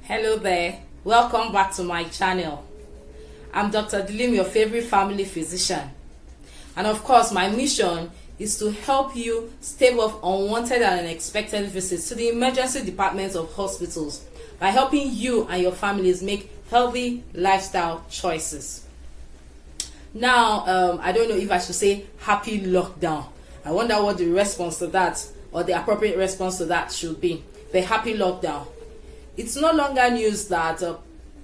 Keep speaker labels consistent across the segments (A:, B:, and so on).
A: Hello there, welcome back to my channel. I'm DoctorDileem, your favorite family physician, and of course my mission is to help you stave off unwanted and unexpected visits to the emergency departments of hospitals by helping you and your families make healthy lifestyle choices. Now, I don't know if I should say happy lockdown. I wonder what the response to that, or the appropriate response to that, should be. The happy lockdown. It's no longer news that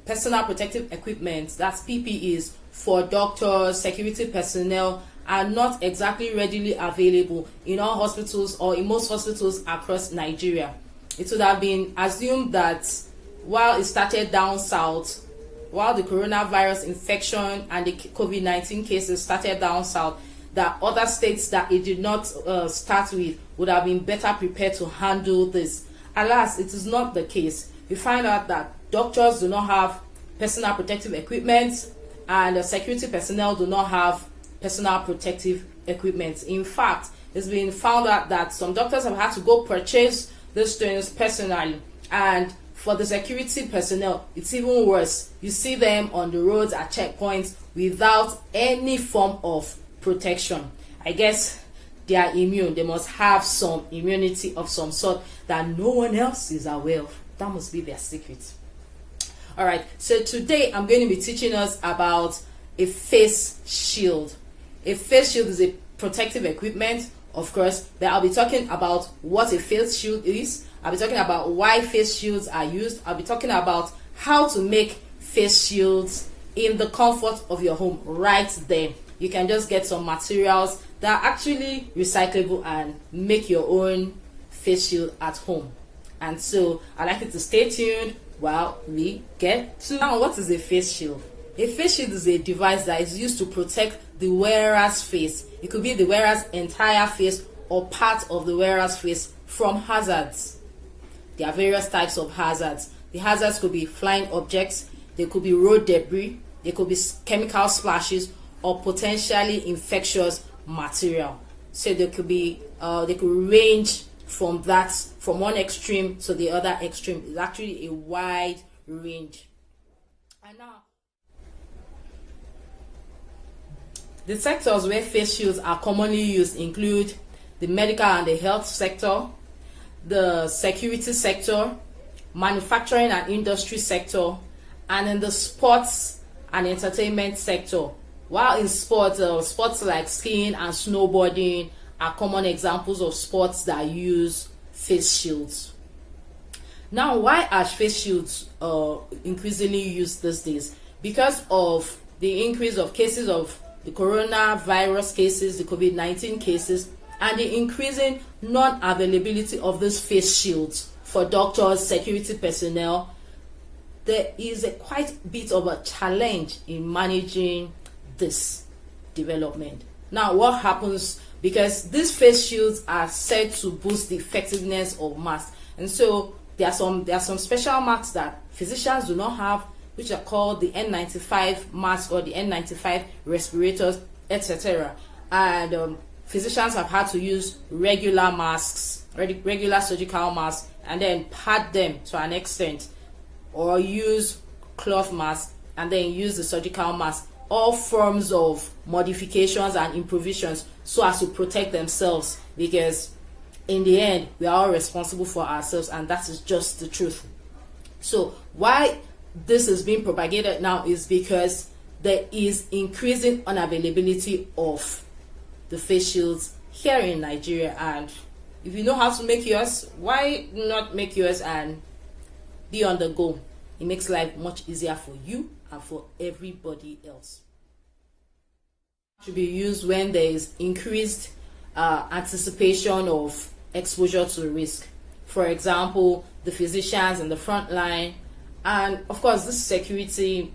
A: personal protective equipment, that's PPEs, for doctors, security personnel, are not exactly readily available in all hospitals or in most hospitals across Nigeria. It would have been assumed that while it started down south, while the coronavirus infection and the COVID-19 cases started down south, that other states that it did not start with would have been better prepared to handle this. Alas, it is not the case. We find out that doctors do not have personal protective equipment, and security personnel do not have personal protective equipment. In fact, it's been found out that some doctors have had to go purchase these things personally, and for the security personnel, it's even worse. You see them on the roads at checkpoints without any form of protection. I guess they are immune. They must have some immunity of some sort that no one else is aware of. That must be their secret. All right, so today I'm going to be teaching us about a face shield. A face shield is a protective equipment, of course, that I'll be talking about what a face shield is. I'll be talking about why face shields are used. I'll be talking about how to make face shields in the comfort of your home right there. You can just get some materials that are actually recyclable and make your own face shield at home. And so I'd like you to stay tuned while we get to now. What is a face shield? A face shield is a device that is used to protect the wearer's face. It could be the wearer's entire face or part of the wearer's face from hazards. There are various types of hazards. The hazards could be flying objects, they could be road debris, they could be chemical splashes, or potentially infectious material. So they could range from one extreme to the other extreme. It's actually a wide range. And now, the sectors where face shields are commonly used include the medical and the health sector, the security sector, manufacturing and industry sector, and in the sports and entertainment sector. While in sports like skiing and snowboarding are common examples of sports that use face shields. Now, why are face shields increasingly used these days? Because of the increase of cases of the coronavirus cases, the COVID-19 cases, and the increasing non-availability of these face shields for doctors, security personnel. There is a quite bit of a challenge in managing this development. Now, what happens, because these face shields are said to boost the effectiveness of masks, and so there are some special masks that physicians do not have, which are called the N95 mask or the N95 respirators, etc. And physicians have had to use regular masks, regular surgical masks, and then pad them to an extent, or use cloth masks and then use the surgical mask. All forms of modifications and improvisations so as to protect themselves, because in the end we are all responsible for ourselves, and that is just the truth. So why this is being propagated now is because there is increasing unavailability of the face shields here in Nigeria, and if you know how to make yours, why not make yours and be on the go? It makes life much easier for you and for everybody else. It should be used when there is increased anticipation of exposure to risk. For example, the physicians in the front line, and of course this security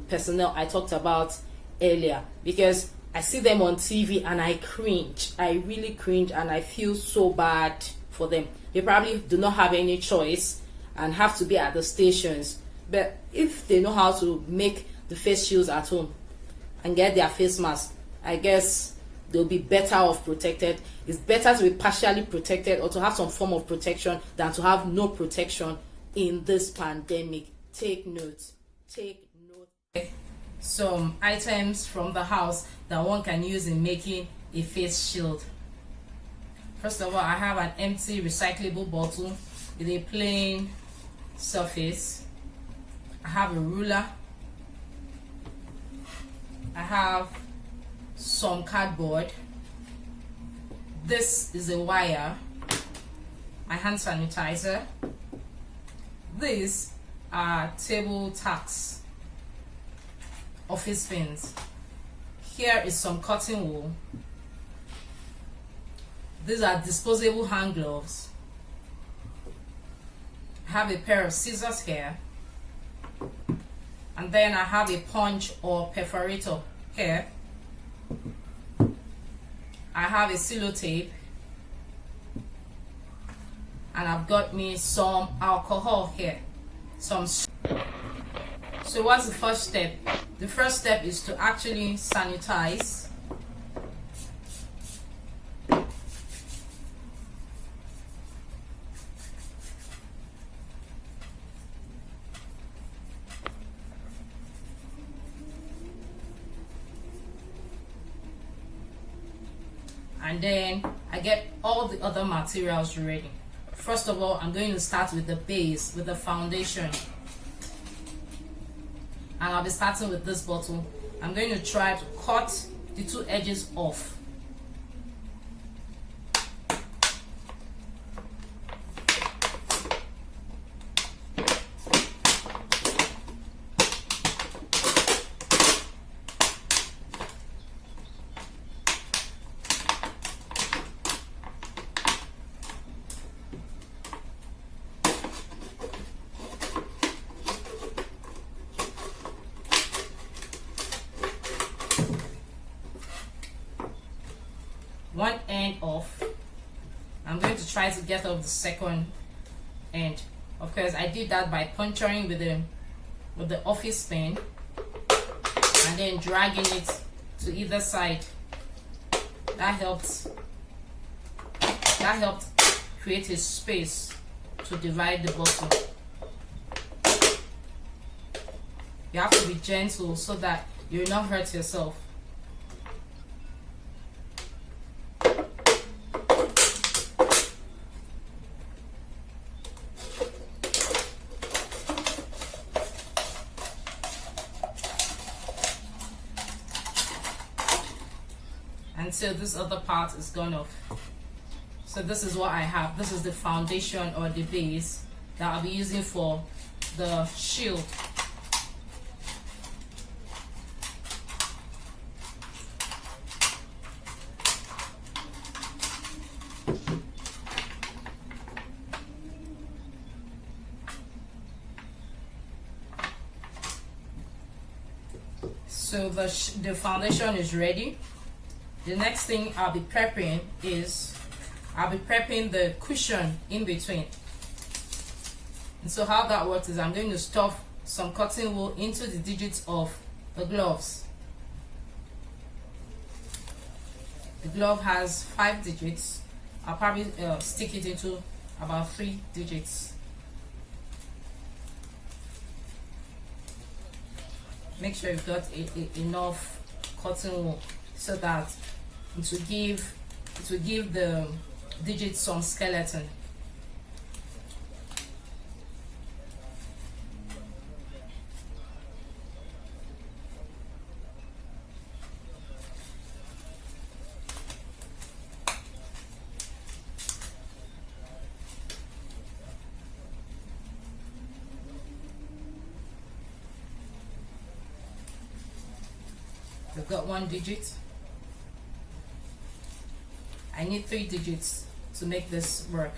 A: personnel I talked about earlier, because I see them on TV and I cringe. I really cringe, and I feel so bad for them. They probably do not have any choice and have to be at the stations. But if they know how to make the face shields at home and get their face masks, I guess they'll be better off protected. It's better to be partially protected or to have some form of protection than to have no protection in this pandemic. Take note. Take note. Some items from the house that one can use in making a face shield. First of all, I have an empty recyclable bottle with a plain surface. I have a ruler. I have some cardboard. This is a wire. My hand sanitizer. These are table tacks, office pins. Here is some cotton wool. These are disposable hand gloves. I have a pair of scissors here. And then I have a punch or perforator here. I have a sellotape. And I've got me some alcohol here. So what's the first step? The first step is to actually sanitize. And then I get all the other materials ready. First of all, I'm going to start with the base, with the foundation. And I'll be starting with this bottle. I'm going to try to cut the two edges off. One end off. I'm going to try to get off the second end. Of course, I did that by puncturing with the office pin and then dragging it to either side. That helped create a space to divide the bottle. You have to be gentle so that you'll not hurt yourself. Until this other part is gone off. So this is what I have. This is the foundation or the base that I'll be using for the shield. So the foundation is ready. The next thing I'll be prepping is the cushion in between. And so how that works is I'm going to stuff some cotton wool into the digits of the gloves. The glove has 5 digits. I'll probably stick it into about 3 digits. Make sure you've got enough cotton wool so that it will give the digits some skeleton. We've got 1 digit. I need 3 digits to make this work.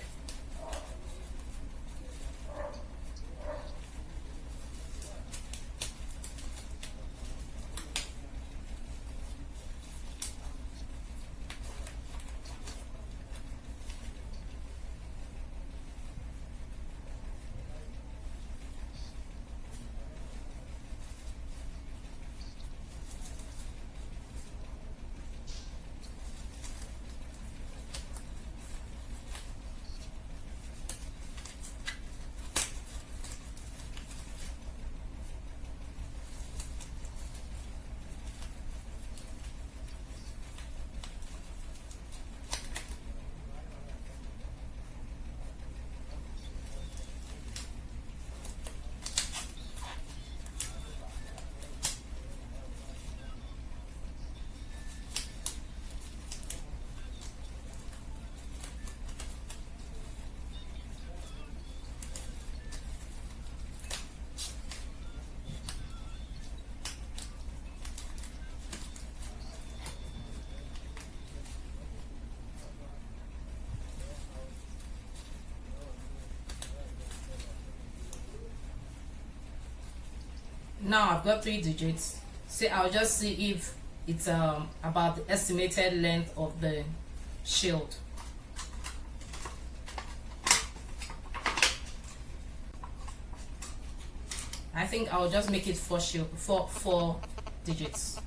A: Now I've got 3 digits. So I'll just see if it's about the estimated length of the shield. I think I'll just make it 4 digits.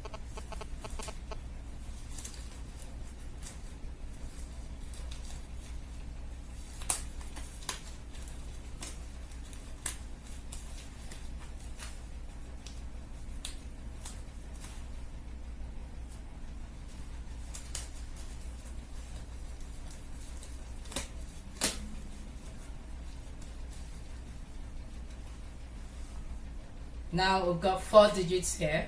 A: Now we've got 4 digits here.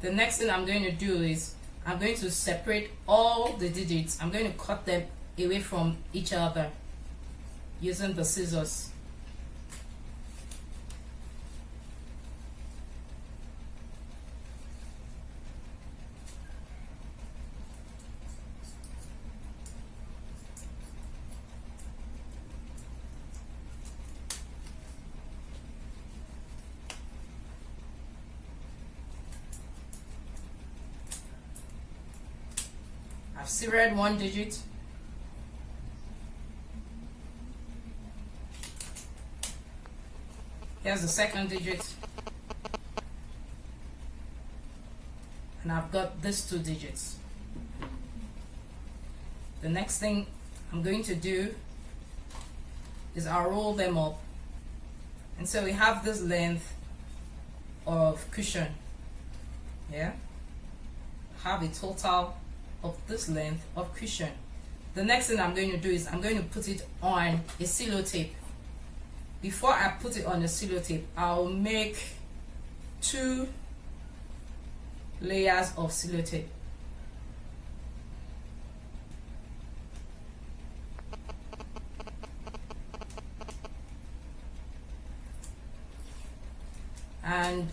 A: The next thing I'm going to do is I'm going to separate all the digits. I'm going to cut them away from each other using the scissors. I've severed 1 digit. Here's the second digit. And I've got these 2 digits. The next thing I'm going to do is I'll roll them up. And so we have this length of cushion. Yeah? Have a total of this length of cushion. The next thing I'm going to do is I'm going to put it on a sellotape. Before I put it on a sellotape, I'll make 2 layers of sellotape. And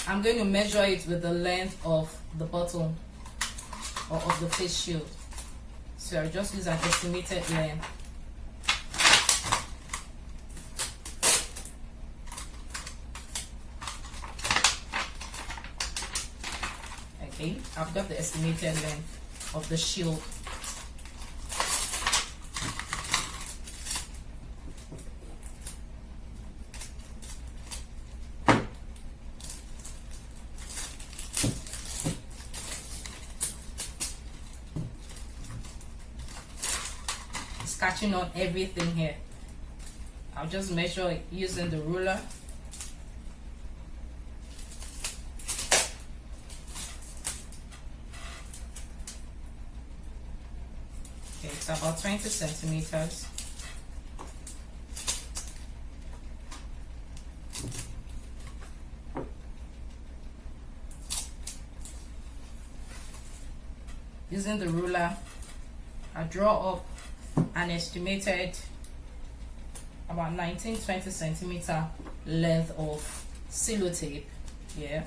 A: I'm going to measure it with the length of the bottle or of the face shield. So I'll just use an estimated length. Okay, I've got the estimated length of the shield. Catching on everything here. I'll just measure it using the ruler. Okay, it's about 20 centimeters. Using the ruler, I draw up an estimated about 19-20 centimeter length of sellotape. Yeah.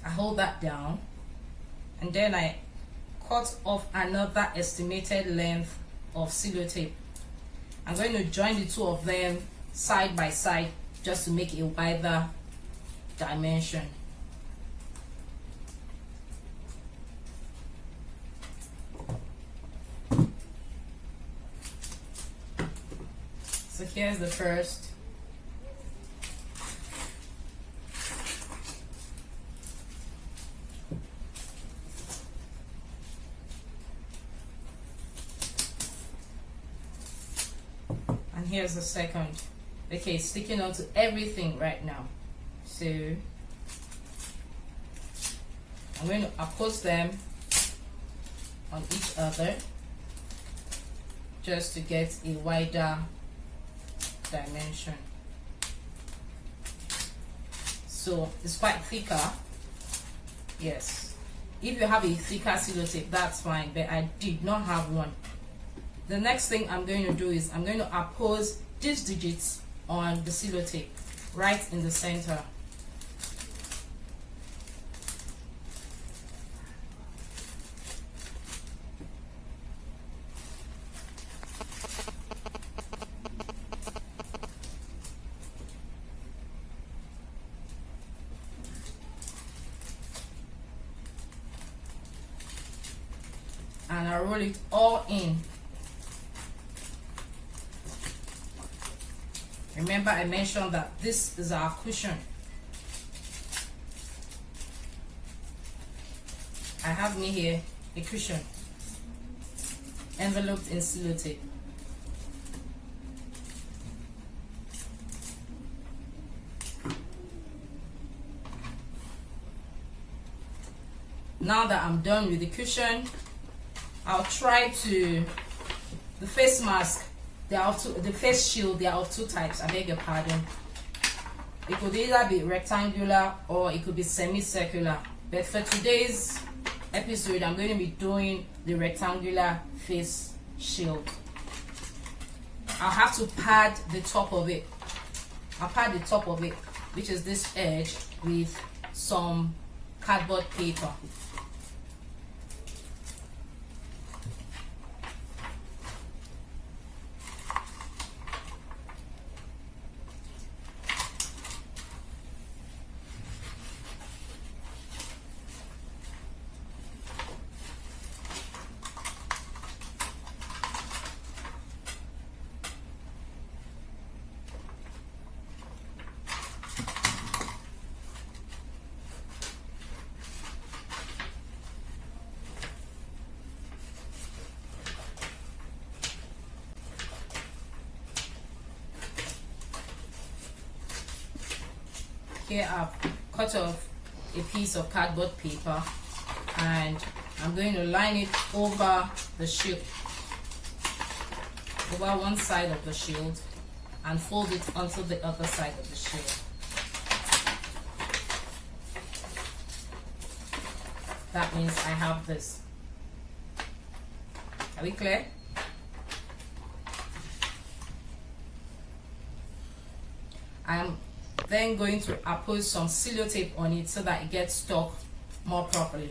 A: I hold that down and then I cut off another estimated length of sellotape. I'm going to join the 2 of them side by side just to make a wider dimension. So here's the first. And here's the second. Okay, it's sticking onto everything right now. So I'm going to oppose them on each other just to get a wider dimension. So it's quite thicker. Yes, if you have a thicker sellotape, that's fine, but I did not have one. The next thing I'm going to do is I'm going to oppose these digits on the sellotape right in the center. and I roll it all in. Remember I mentioned that this is our cushion. I have me here a cushion enveloped in sellotape. Now that I'm done with the cushion, I'll try to, the face mask, the face shield, they are of two types, I beg your pardon. It could either be rectangular or it could be semicircular. But for today's episode, I'm going to be doing the rectangular face shield. I'll have to pad the top of it. I'll pad the top of it, which is this edge, with some cardboard paper. Here I've cut off a piece of cardboard paper and I'm going to line it over the shield, over one side of the shield, and fold it onto the other side of the shield. That means I have this. Are we clear? I am then going to apply some sellotape on it so that it gets stuck more properly.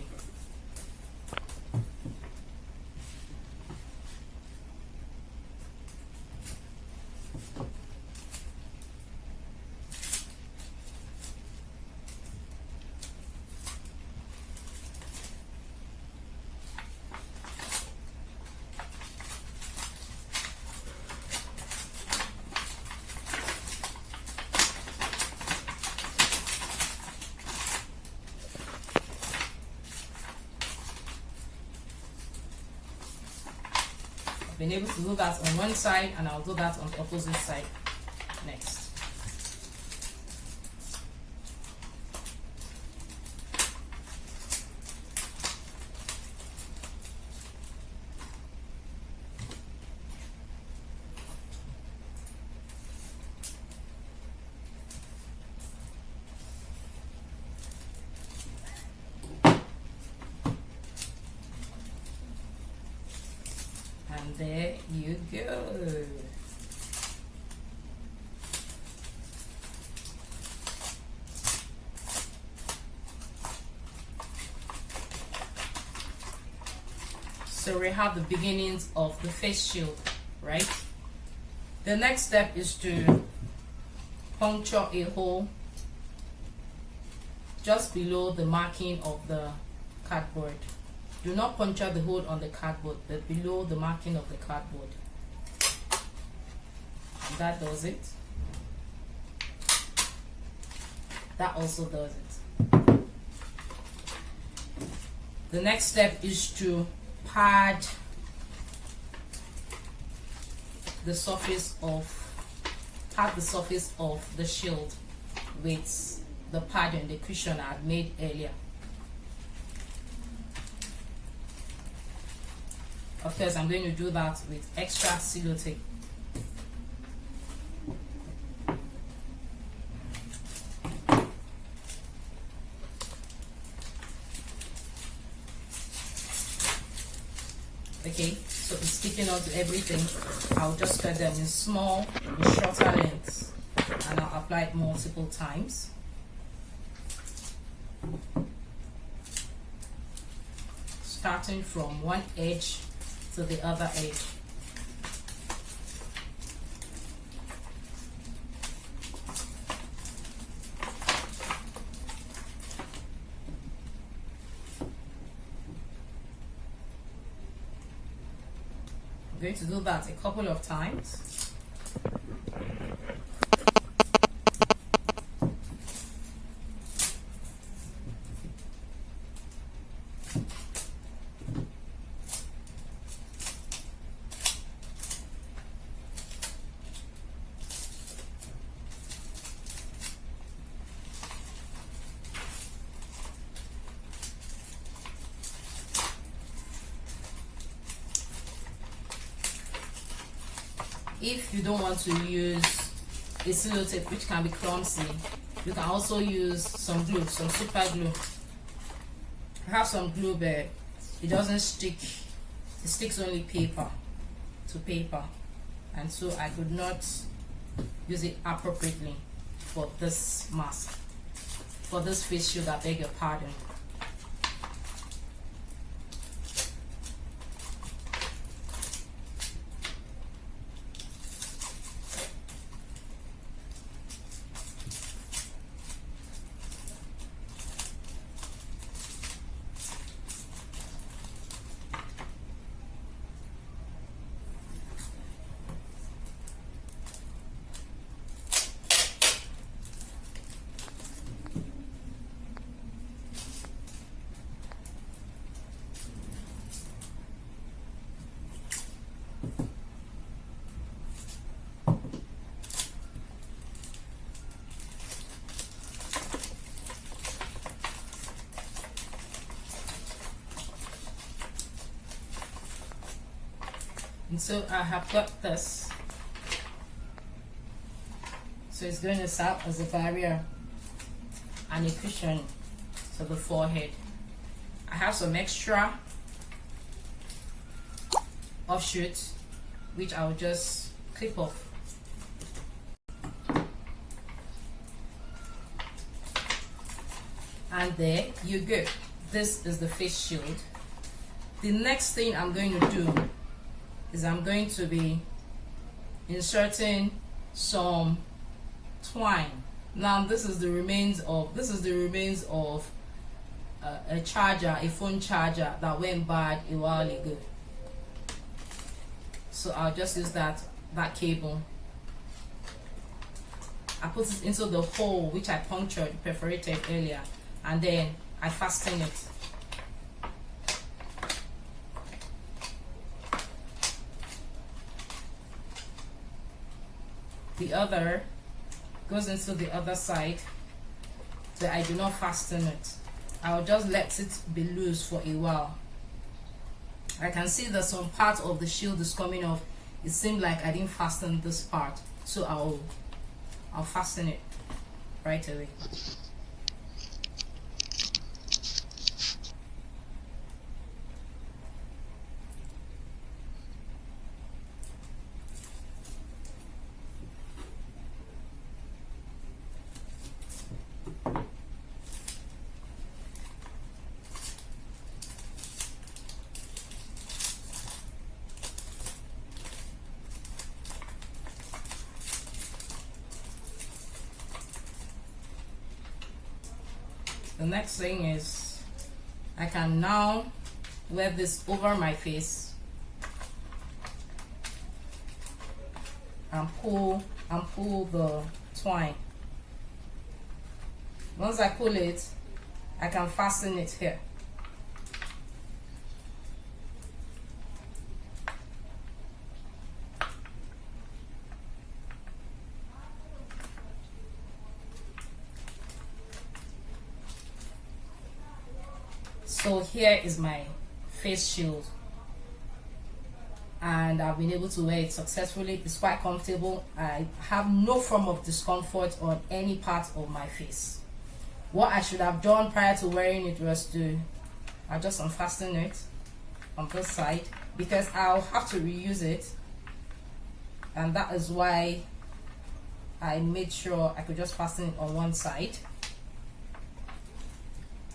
A: Been able to do that on one side, and I'll do that on the opposite side next. And there you go. So we have the beginnings of the face shield, right? The next step is to puncture a hole just below the marking of the cardboard. Do not puncture the hole on the cardboard, but below the marking of the cardboard. And that does it. That also does it. The next step is to pad the surface of the shield with the padding, the cushion I had made earlier. Of course, I'm going to do that with extra sellotape. Okay, so it's sticking onto everything. I'll just cut them in small, in shorter lengths, and I'll apply it multiple times. Starting from one edge to the other edge. I'm going to do that a couple of times. If you don't want to use a sellotape, which can be clumsy, you can also use some glue, some super glue. I have some glue, but it doesn't stick. It sticks only paper to paper, and so I could not use it appropriately for this mask, for this face shield. I beg your pardon. And so I have got this, so it's going to serve as a barrier and a cushion to the forehead. I have some extra offshoots which I will just clip off. And there you go. This is the face shield. The next thing I'm going to do is I'm going to be inserting some twine. Now this is the remains of a charger, a phone charger that went bad a while ago. So I'll just use that cable. I put it into the hole which I punctured, perforated earlier, and then I fasten it. The other goes into the other side, so I do not fasten it. I'll just let it be loose for a while. I can see that some part of the shield is coming off. It seemed like I didn't fasten this part, so I'll fasten it right away. The next thing is I can now wear this over my face and pull the twine. Once I pull it, I can fasten it here. So here is my face shield, and I've been able to wear it successfully. It's quite comfortable. I have no form of discomfort on any part of my face. What I should have done prior to wearing it was to just unfasten it on this side, because I'll have to reuse it, and that is why I made sure I could just fasten it on one side.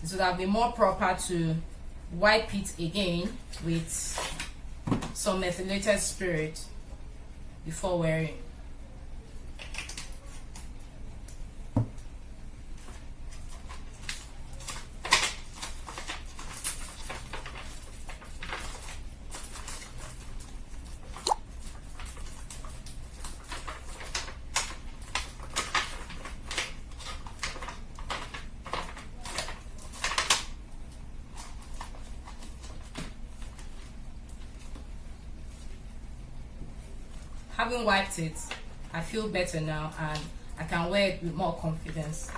A: It would have been more proper to wipe it again with some methylated spirit before wearing. having wiped it, I feel better now and I can wear it with more confidence.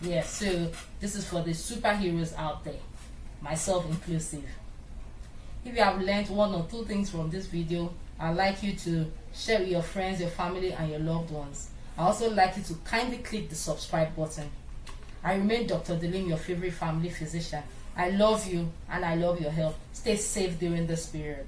A: Yeah, so this is for the superheroes out there, myself inclusive. If you have learned one or two things from this video, I'd like you to share with your friends, your family, and your loved ones. I also like you to kindly click the subscribe button. I remain Dr. Dileem, your favorite family physician. I love you and I love your health. Stay safe during this period.